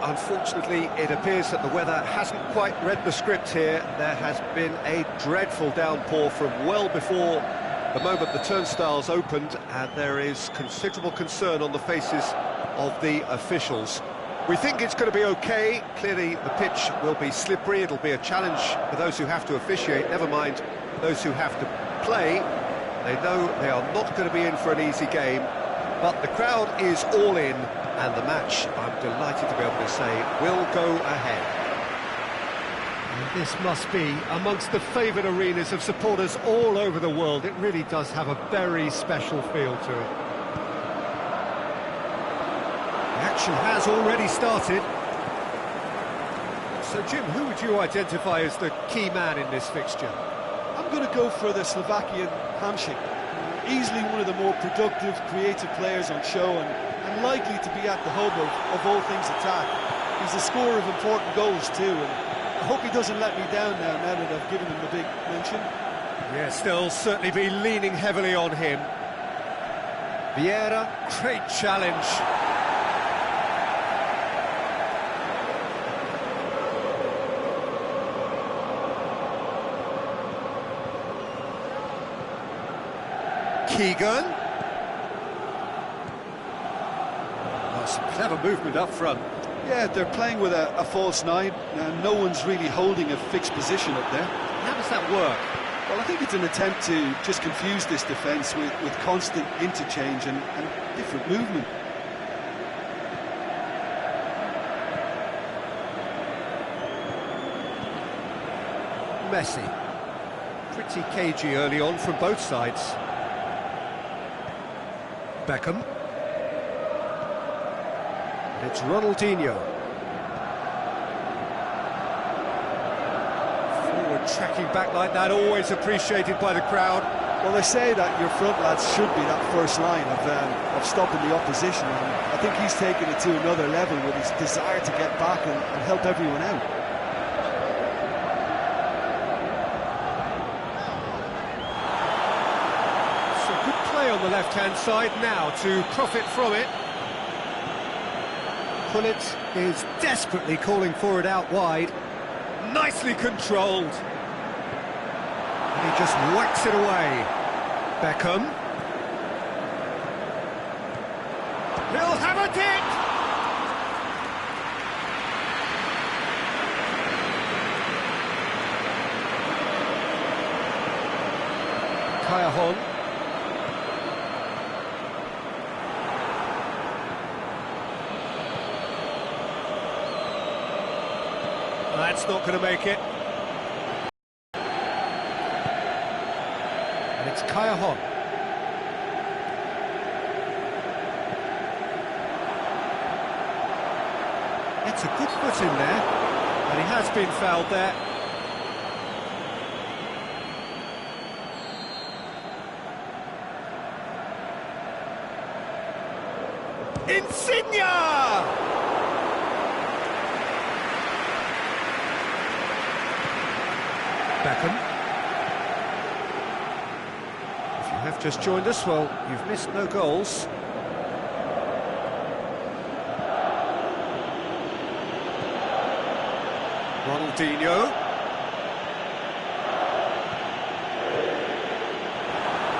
unfortunately, it appears that the weather hasn't quite read the script here. There has been a dreadful downpour from well before the moment the turnstiles opened, and there is considerable concern on the faces of the officials. We think it's going to be okay. Clearly, the pitch will be slippery. It'll be a challenge for those who have to officiate, never mind those who have to play. They know they are not going to be in for an easy game, but the crowd is all in, and the match, I'm delighted to be able to say, will go ahead. And this must be amongst the favoured arenas of supporters all over the world. It really does have a very special feel to it. The action has already started. So, Jim, who would you identify as the key man in this fixture? I'm going to go for the Slovakian Hamšík. Easily one of the more productive, creative players on show, and likely to be at the hub of all things attack. He's a scorer of important goals too, and I hope he doesn't let me down now that I've given him the big mention. Yes, they'll certainly be leaning heavily on him. Vieira, great challenge. Keegan. Oh, some clever movement up front. Yeah, they're playing with a false nine, and no one's really holding a fixed position up there. How does that work? Well, I think it's an attempt to just confuse this defence with constant interchange and different movement. Messi. Pretty cagey early on from both sides. Beckham. It's Ronaldinho. Forward tracking back like that, always appreciated by the crowd. Well, they say that your front lads should be that first line of stopping the opposition, and I think he's taken it to another level with his desire to get back and help everyone out. So good play on the left-hand side now to profit from it. Pullet is desperately calling for it out wide. Nicely controlled. And he just whacks it away. Beckham. He'll have a kick! Kayahon. That's not going to make it. And it's Kayahon. It's a good foot in there, and he has been fouled there. Insigne! Beckham. If you have just joined us, well, you've missed no goals. Ronaldinho.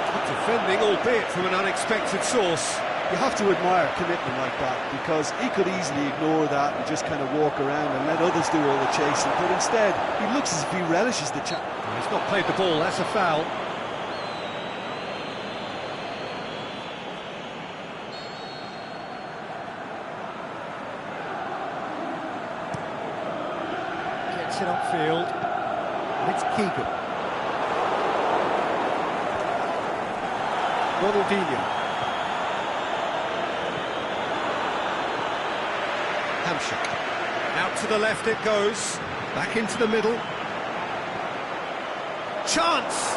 Good defending, albeit from an unexpected source. You have to admire commitment like that, because he could easily ignore that and just kind of walk around and let others do all the chasing, but instead he looks as if he relishes the challenge. He's not played the ball, that's a foul. Gets it upfield, and it's Keegan. Ronaldinho. Hamšík. Out to the left it goes, back into the middle. Chance!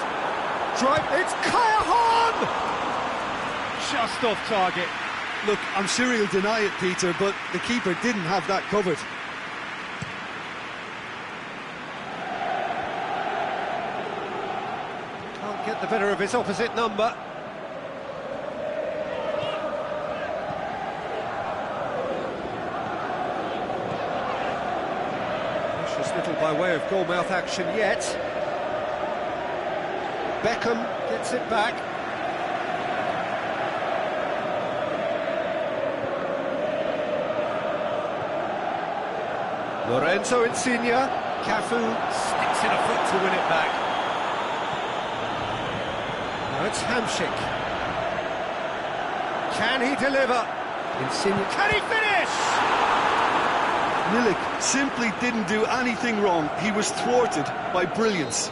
Drive, it's Kayahon! Just off target. Look, I'm sure he'll deny it, Peter, but the keeper didn't have that covered. Can't get the better of his opposite number. little by way of goalmouth action yet. Beckham gets it back. Lorenzo Insigne. Cafu sticks in a foot to win it back. Now it's Hamšík. Can he deliver? Insigne, can he finish? Milik simply didn't do anything wrong. He was thwarted by brilliance.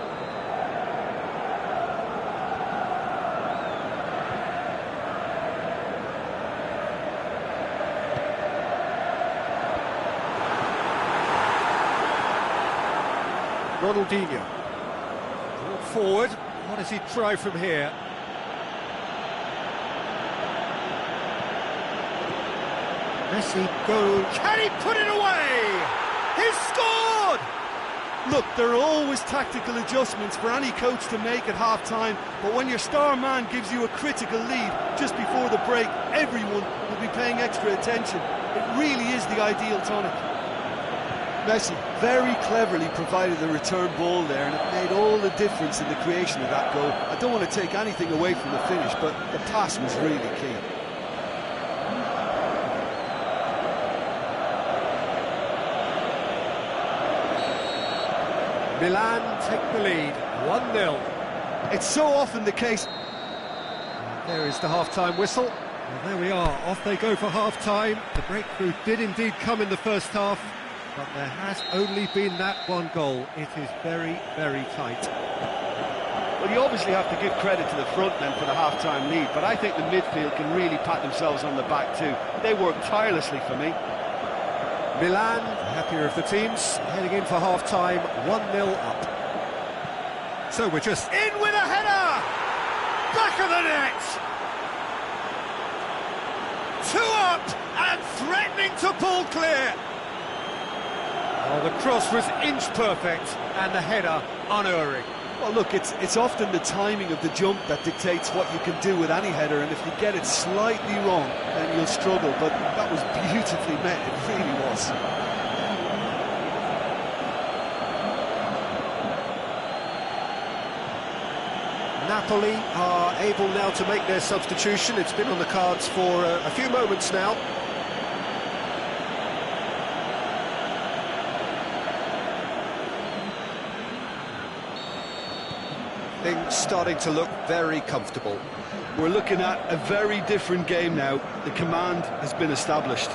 Ronaldinho. Brought forward. What does he try from here? Messi goal. Can he put it away? He's scored! Look, there are always tactical adjustments for any coach to make at half-time, but when your star man gives you a critical lead just before the break, everyone will be paying extra attention. It really is the ideal tonic. Messi very cleverly provided the return ball there, and it made all the difference in the creation of that goal. I don't want to take anything away from the finish, but the pass was really key. Milan take the lead, 1-0. It's so often the case. There is the half-time whistle. Well, there we are, off they go for half-time. The breakthrough did indeed come in the first half, but there has only been that one goal. It is very, very tight. Well, you obviously have to give credit to the front men for the half-time lead, but I think the midfield can really pat themselves on the back too. They worked tirelessly for me. Milan, the happier of the teams, heading in for half-time, 1-0 up. So we're just in with a header! Back of the net! 2 up and threatening to pull clear! Oh, the cross was inch perfect and the header unerring. Well, look, it's often the timing of the jump that dictates what you can do with any header, and if you get it slightly wrong, then you'll struggle, but that was beautifully met, it really was. Napoli are able now to make their substitution. It's been on the cards for a few moments now. Things starting to look very comfortable. We're looking at a very different game now. The command has been established.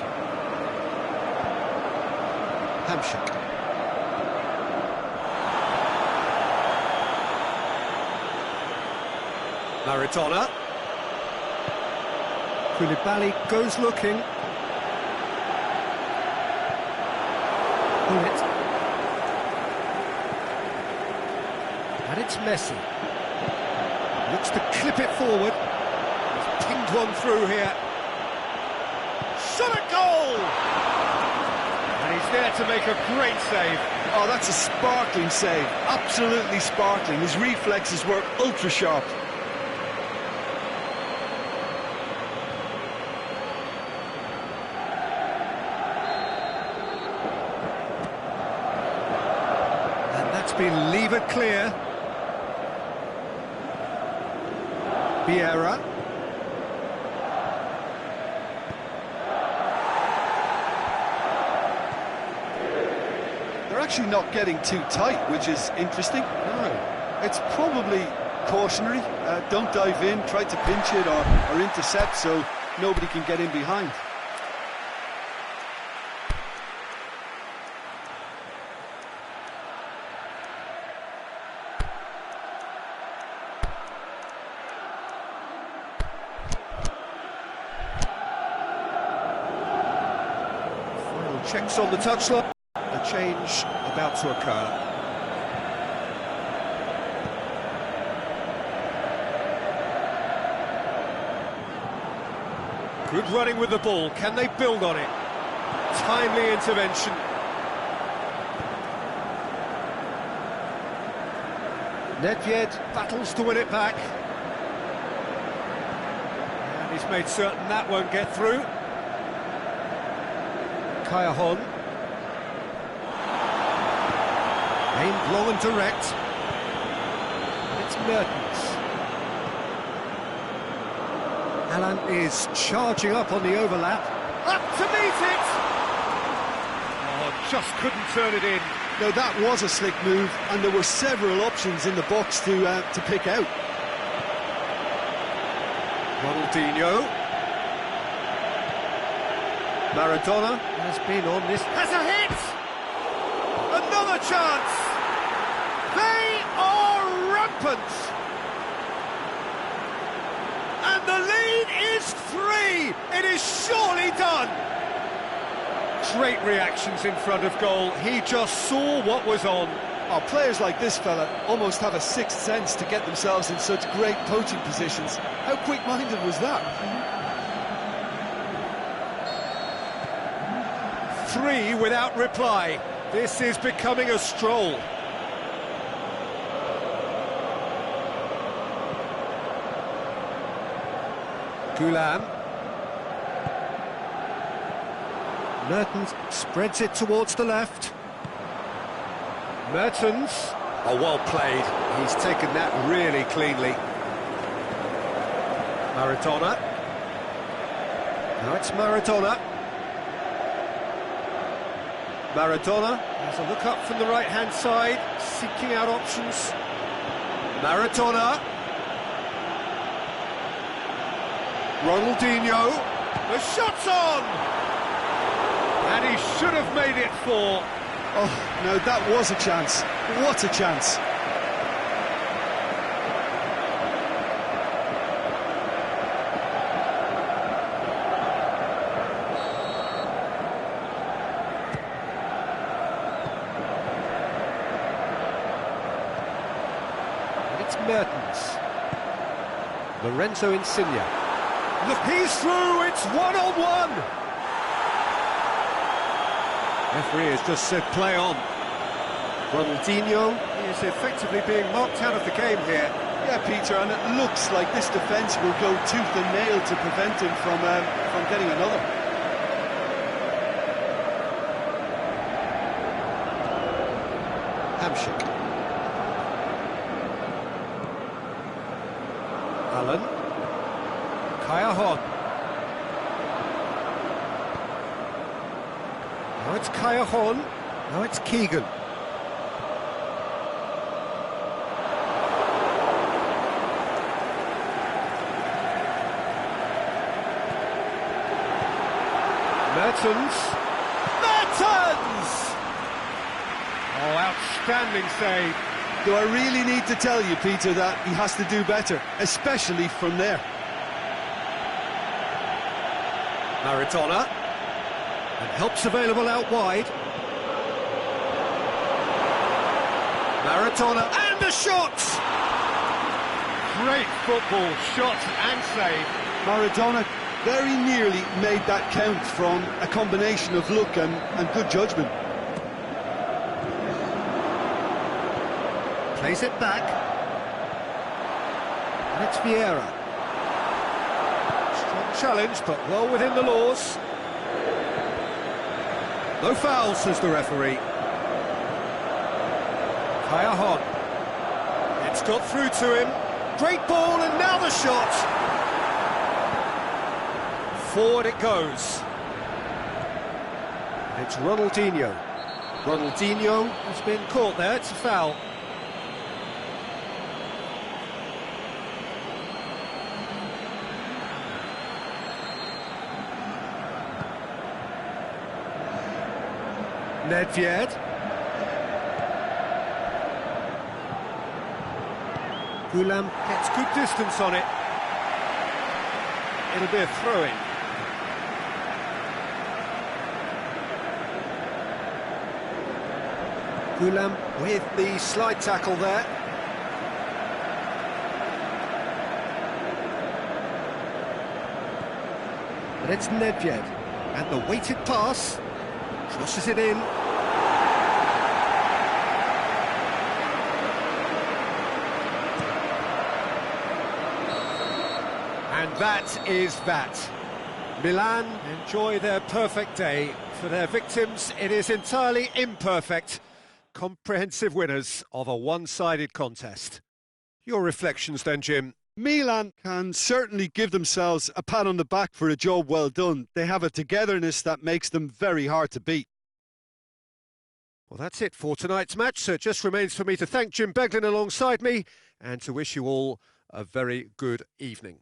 Hamšík. Maradona. Koulibaly goes looking. Bullet. And it's Messi. Looks to clip it forward. He's pinged one through here. Shot a goal! And he's there to make a great save. Oh, that's a sparkling save. Absolutely sparkling. His reflexes were ultra sharp. And that's been levered clear. Vieira. They're actually not getting too tight, which is interesting. No. It's probably cautionary. Don't dive in, try to pinch it or intercept so nobody can get in behind. Checks on the touchline. A change about to occur. Good running with the ball. Can they build on it? Timely intervention. Nedved battles to win it back. And he's made certain that won't get through. Kajahon. Aimed long and direct. It's Mertens. Milan is charging up on the overlap. Up to meet it! Oh, just couldn't turn it in. No, that was a slick move, and there were several options in the box to pick out. Ronaldinho. Maradona has been on this. Has a hit! Another chance! They are rampant! And the lead is 3! It is surely done! Great reactions in front of goal. He just saw what was on. Oh, players like this fella almost have a sixth sense to get themselves in such great poaching positions. How quick-minded was that? 3 without reply. This is becoming a stroll. Gulam. Mertens spreads it towards the left. Mertens. Oh, well played. He's taken that really cleanly. Maradona. Now it's Maradona. Maradona has a look up from the right-hand side, seeking out options. Maradona. Ronaldinho. The shot's on! And he should have made it 4. Oh, no, that was a chance. What a chance. And it's Mertens. Lorenzo Insigne. Look, he's through, it's 1-on-1! Referee has just said play on. Ronaldinho is effectively being marked out of the game here. Yeah, Peter, and it looks like this defence will go tooth and nail to prevent him from getting another. Hamsik. Allen. Kaya. Now it's Kaya. Now it's Keegan. Mertens. Mertens! Oh, outstanding save. Do I really need to tell you, Peter, that he has to do better, especially from there? Maradona. And help's available out wide. Maradona, and a shot! Great football, shot and save. Maradona very nearly made that count from a combination of luck and good judgment. Plays it back. And it's Vieira. Strong challenge, but well within the laws. No foul, says the referee. Kaya. It's got through to him. Great ball, and now the shot. Forward it goes. It's Ronaldinho. Ronaldinho has been caught there, it's a foul. Nedved. Gulam gets good distance on it. It'll be a throw-in. Gulam with the slide tackle there. But it's Nedved, and the weighted pass crosses it in. And that is that. Milan enjoy their perfect day. For their victims, it is entirely imperfect. comprehensive winners of a one-sided contest. Your reflections then, Jim? Milan can certainly give themselves a pat on the back for a job well done. They have a togetherness that makes them very hard to beat. Well, that's it for tonight's match, so it just remains for me to thank Jim Beglin alongside me and to wish you all a very good evening.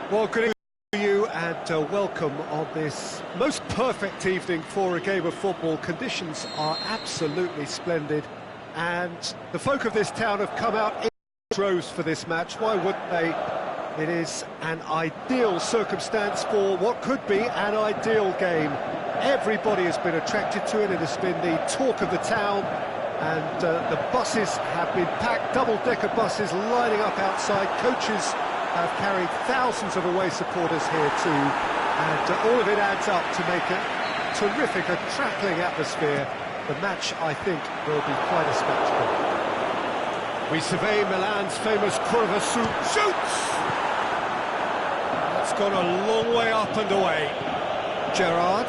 Well, good evening to you and welcome on this most perfect evening for a game of football. Conditions are absolutely splendid and the folk of this town have come out in droves for this match. Why wouldn't they? It is an ideal circumstance for what could be an ideal game. Everybody has been attracted to it. It has been the talk of the town and the buses have been packed, double-decker buses lining up outside. Coaches have carried thousands of away supporters here too, and all of it adds up to make a terrific, crackling atmosphere. The match, I think, will be quite a spectacle. We survey Milan's famous curva shoots! That's gone a long way up and away. Gerrard.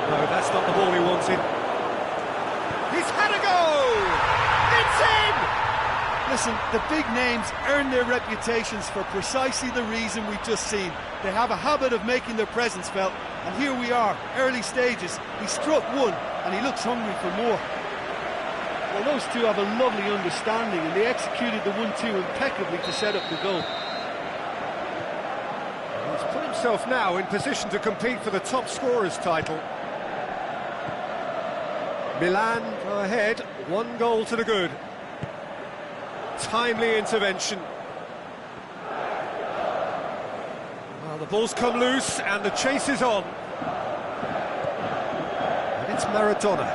No, that's not the ball he wanted. He's had a go! It's in! Listen, the big names earn their reputations for precisely the reason we've just seen. They have a habit of making their presence felt, and here we are, early stages. He struck one, and he looks hungry for more. Well, those two have a lovely understanding, and they executed the 1-2 impeccably to set up the goal. He's put himself now in position to compete for the top scorer's title. Milan go ahead, 1 goal to the good. Timely intervention. Well, the ball's come loose and the chase is on. And it's Maradona.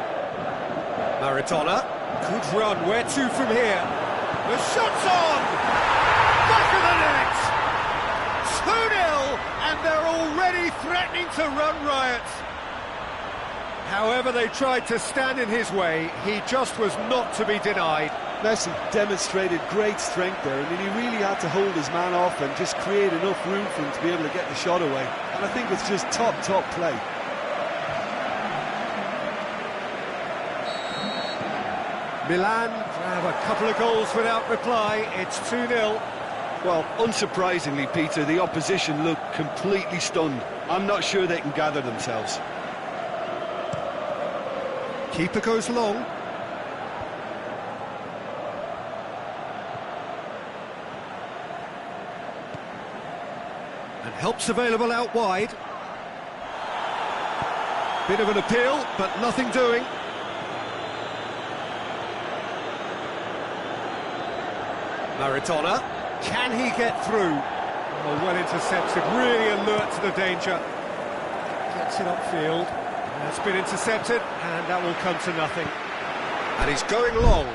Maradona, good run. Where to from here? The shot's on! Back of the net! 2-0, and they're already threatening to run riot. However they tried to stand in his way, he just was not to be denied. Messi demonstrated great strength there. I mean, he really had to hold his man off and just create enough room for him to be able to get the shot away. And I think it's just top play. Milan have a couple of goals without reply. It's 2-0. Well, unsurprisingly, Peter, the opposition look completely stunned. I'm not sure they can gather themselves. Keeper goes long. And help's available out wide. Bit of an appeal, but nothing doing. Maradona, can he get through? Oh, well intercepted, really alert to the danger. Gets it upfield. That's been intercepted, and that will come to nothing. And he's going long.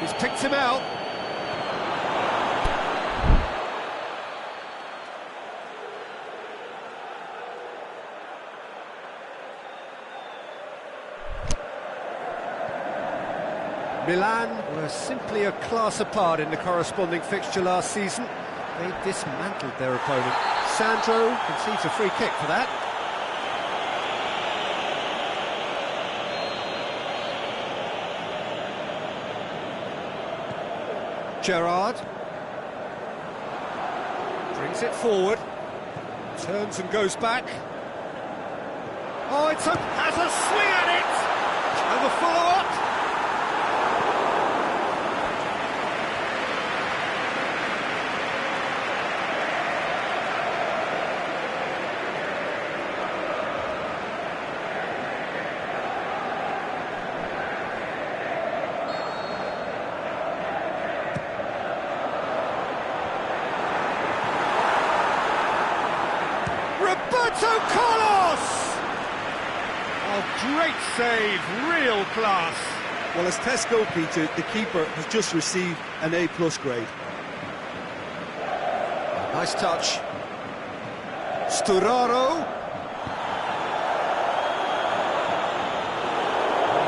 He's picked him out. Milan were simply a class apart in the corresponding fixture last season. They dismantled their opponent. Sandro conceives a free kick for that. Gerrard brings it forward, turns and goes back. Oh, has a swing at it! And the follow-up. Great save, real class. Well, as Tesco, Peter, the keeper has just received an A+ grade. Nice touch. Sturaro.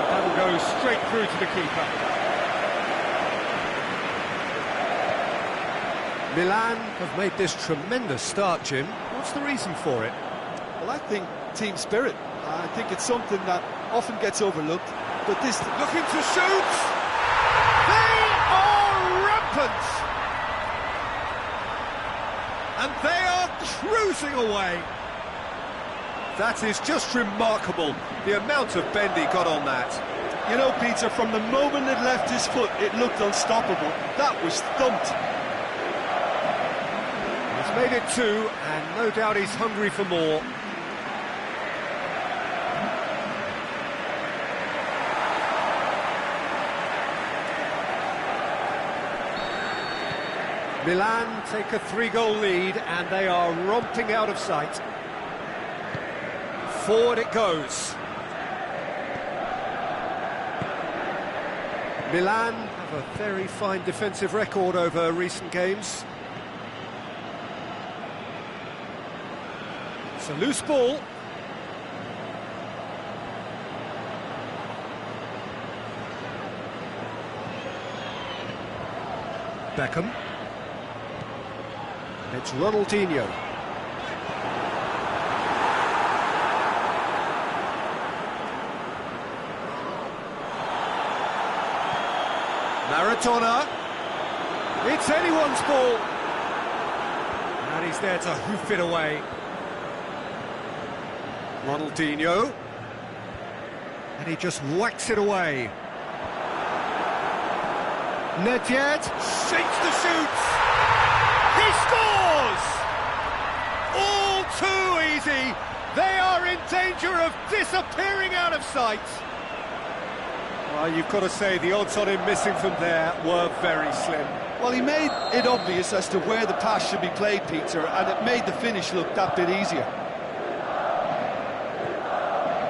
That'll go straight through to the keeper. Milan have made this tremendous start, Jim. What's the reason for it? Well, I think team spirit. I think it's something that often gets overlooked, but this... Looking to shoot! They are rampant! And they are cruising away! That is just remarkable, the amount of bend he got on that. You know, Peter, from the moment it left his foot, it looked unstoppable. That was thumped. He's made it 2, and no doubt he's hungry for more. Milan take a 3-goal lead, and they are romping out of sight. Forward it goes. Milan have a very fine defensive record over recent games. It's a loose ball. Beckham. It's Ronaldinho. Maradona. It's anyone's ball. And he's there to hoof it away. Ronaldinho. And he just whacks it away. Nedved shakes the shoots. He scores! All too easy. They are in danger of disappearing out of sight. Well, you've got to say the odds on him missing from there were very slim. Well, he made it obvious as to where the pass should be played, Peter, and it made the finish look that bit easier.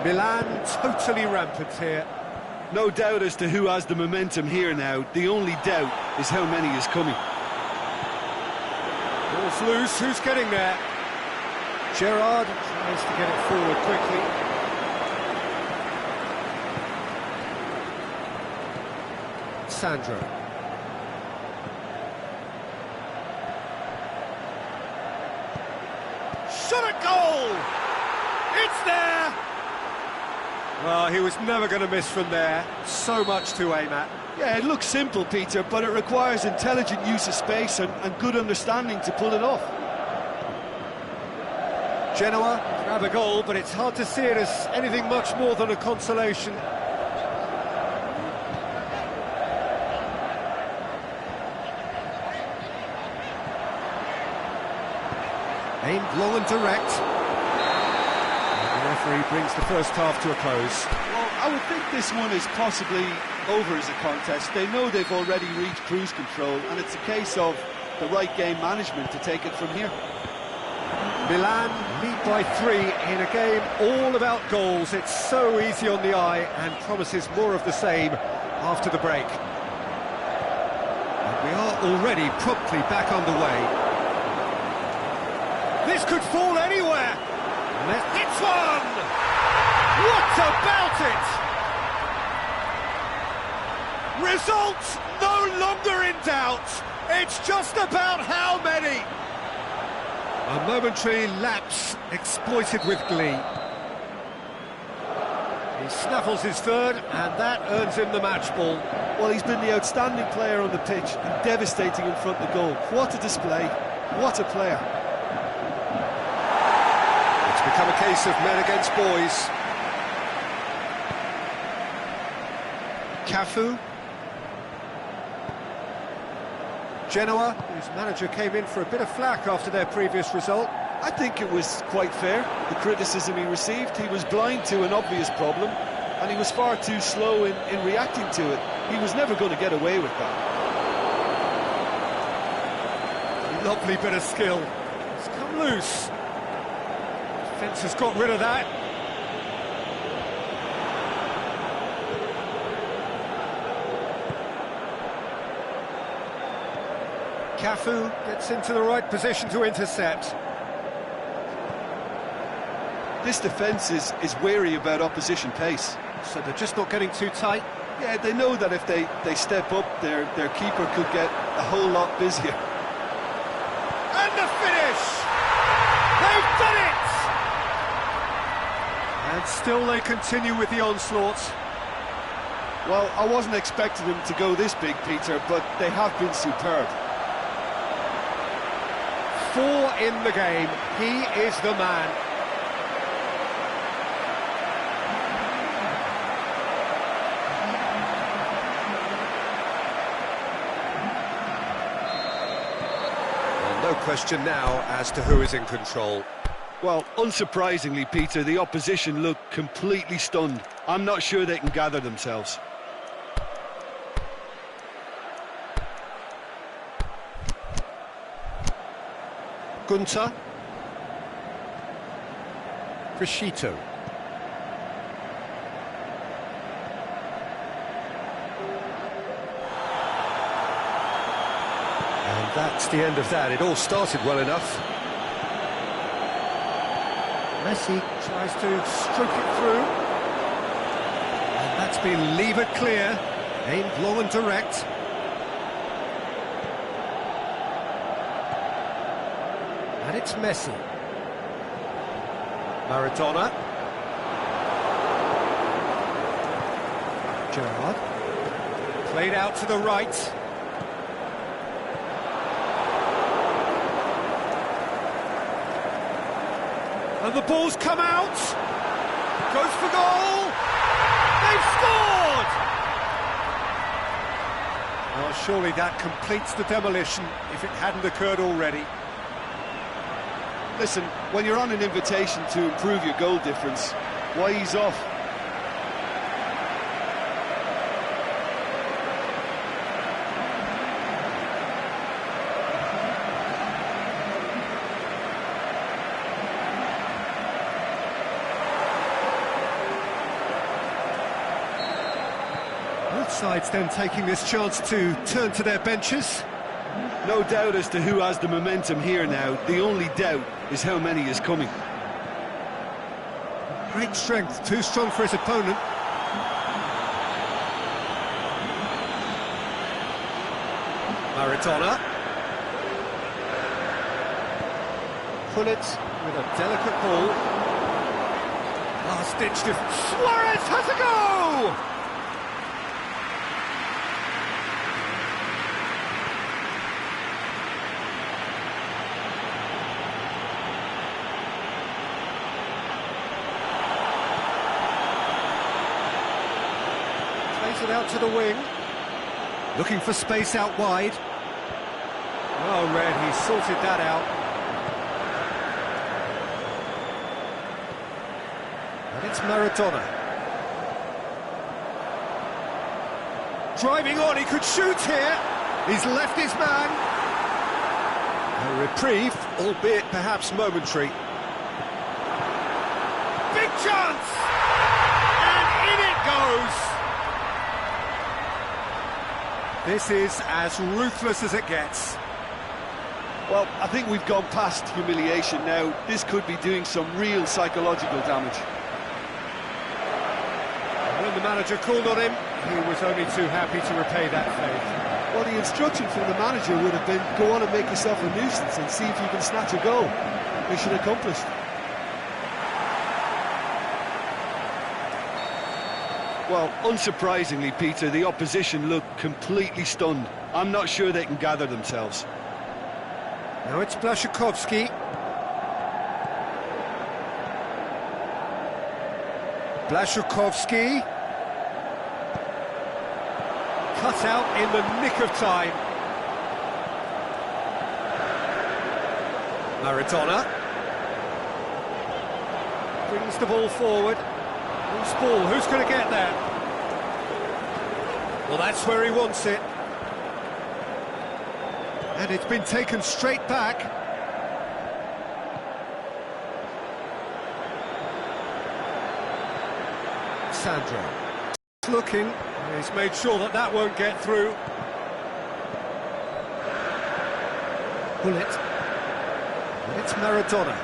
Milan totally rampant here. No doubt as to who has the momentum here now. The only doubt is how many is coming. Ball's loose, who's getting there? Gerrard tries to get it forward quickly. Sandro. Shot at goal! It's there! Well, he was never going to miss from there. So much to aim at. Yeah, it looks simple, Peter, but it requires intelligent use of space and good understanding to pull it off. Genoa grab a goal, but it's hard to see it as anything much more than a consolation. Aimed long and direct. And the referee brings the first half to a close. Well, I would think this one is possibly over as a contest. They know they've already reached cruise control, and it's a case of the right game management to take it from here. Milan lead by 3 in a game all about goals. It's so easy on the eye and promises more of the same after the break. And we are already promptly back underway. This could fall anywhere. It's one! What about it? Results no longer in doubt. It's just about how many. A momentary lapse exploited with glee. He snaffles his third, and that earns him the match ball. Well, he's been the outstanding player on the pitch and devastating in front of the goal. What a display, what a player. It's become a case of men against boys. Cafu. Genoa, whose manager came in for a bit of flack after their previous result. I think it was quite fair, the criticism he received. He was blind to an obvious problem, and he was far too slow in reacting to it. He was never going to get away with that. Lovely bit of skill. It's come loose. Defence has got rid of that. Cafu gets into the right position to intercept. This defence is wary about opposition pace. So they're just not getting too tight. Yeah, they know that if they step up, their keeper could get a whole lot busier. And the finish! They've done it! And still they continue with the onslaught. Well, I wasn't expecting them to go this big, Peter, but they have been superb. 4 in the game. He is the man. Well, no question now as to who is in control. Well, unsurprisingly, Peter, the opposition look completely stunned. I'm not sure they can gather themselves. Gunter. Crescito. And that's the end of that. It all started well enough. Messi tries to stroke it through. And that's been levered clear. Aimed long and direct. And it's Messi. Maradona. Gerrard. Played out to the right. And the ball's come out. Goes for goal. They've scored! Well, surely that completes the demolition if it hadn't occurred already. Listen, when you're on an invitation to improve your goal difference, why ease off? Both sides then taking this chance to turn to their benches. No doubt as to who has the momentum here now. The only doubt is how many is coming. Great strength, too strong for his opponent. Maradona. Pullet with a delicate ball. Last-ditch defense. Suarez has a go! Plays it out to the wing. Looking for space out wide. Well read, he sorted that out. And it's Maradona. Driving on, he could shoot here. He's left his man. A reprieve, albeit perhaps momentary. Big chance! And in it goes! This is as ruthless as it gets. Well, I think we've gone past humiliation now. This could be doing some real psychological damage. When the manager called on him, he was only too happy to repay that faith. Well, the instruction from the manager would have been, go on and make yourself a nuisance and see if you can snatch a goal. Mission accomplished. Well, unsurprisingly, Peter, the opposition look completely stunned. I'm not sure they can gather themselves. Now it's Blaszczykowski. Blaszczykowski. Cut out in the nick of time. Maradona. Brings the ball forward. Loose ball, who's going to get there? Well, that's where he wants it. And it's been taken straight back. Sandro. Looking. He's made sure that that won't get through. Bullet. And it's Maradona.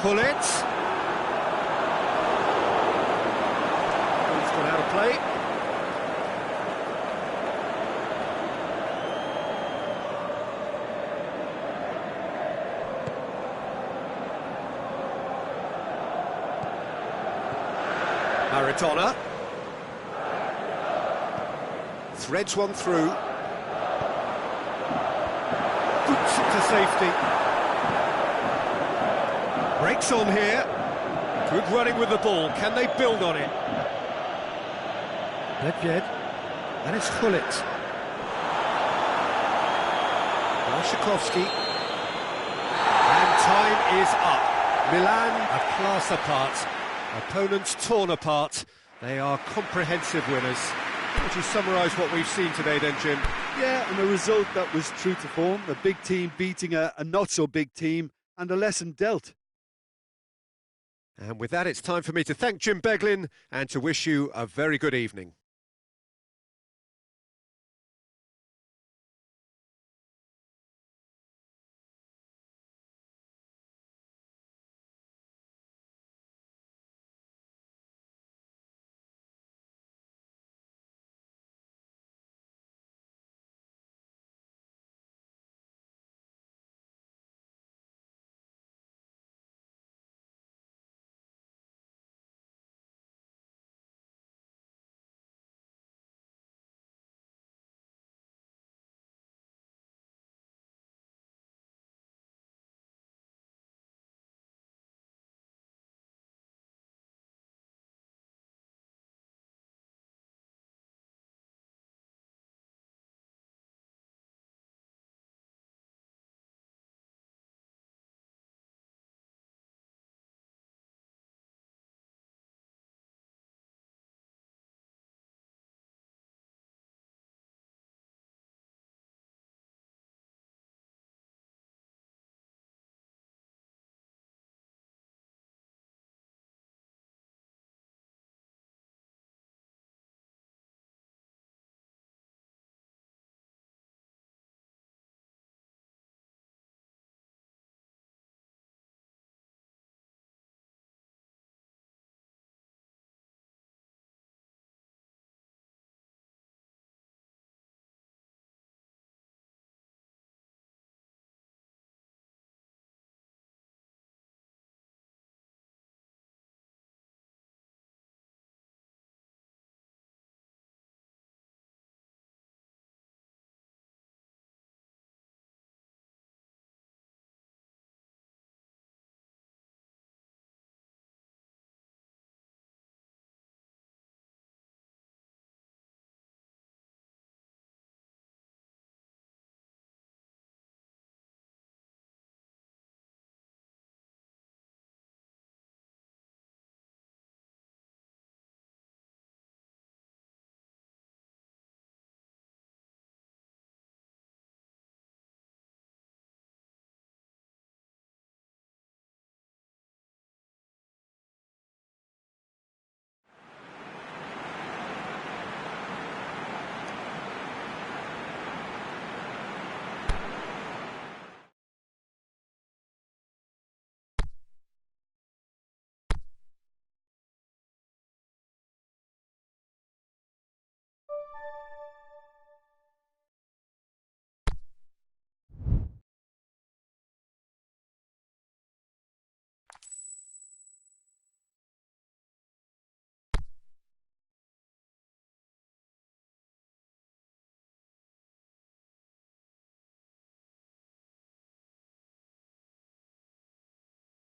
Bullet. He's gone out of play. Maradona threads one through, boots it to safety, breaks on here, good running with the ball, can they build on it? Nedved, and it's Hullet. Blaszczykowski, and time is up. Milan a class apart. Opponents torn apart. They are comprehensive winners. How would you summarise what we've seen today then, Jim? Yeah, and a result that was true to form. A big team beating a not-so-big team, and a lesson dealt. And with that, it's time for me to thank Jim Beglin and to wish you a very good evening.